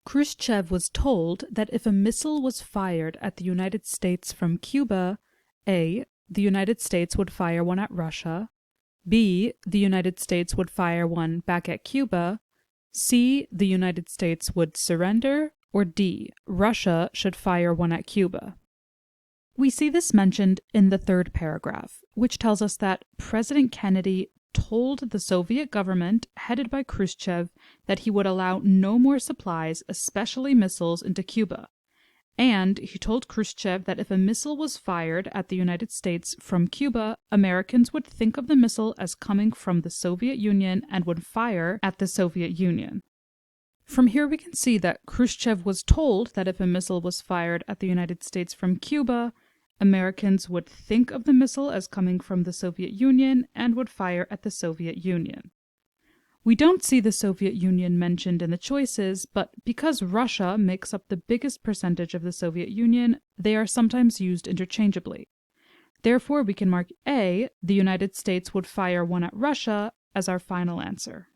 Khrushchev was told that if a missile was fired at the United States from Cuba, A. the United States would fire one at Russia, B. the United States would fire one back at Cuba, C. the United States would surrender, or D. Russia should fire one at Cuba. We see this mentioned in the third paragraph, which tells us that President Kennedy told the Soviet government, headed by Khrushchev, that he would allow no more supplies, especially missiles, into Cuba. And he told Khrushchev that if a missile was fired at the United States from Cuba, Americans would think of the missile as coming from the Soviet Union and would fire at the Soviet Union. From here we can see that Khrushchev was told that if a missile was fired at the United States from Cuba, Americans would think of the missile as coming from the Soviet Union and would fire at the Soviet Union. We don't see the Soviet Union mentioned in the choices, but because Russia makes up the biggest percentage of the Soviet Union, they are sometimes used interchangeably. Therefore, we can mark A, the United States would fire one at Russia, as our final answer.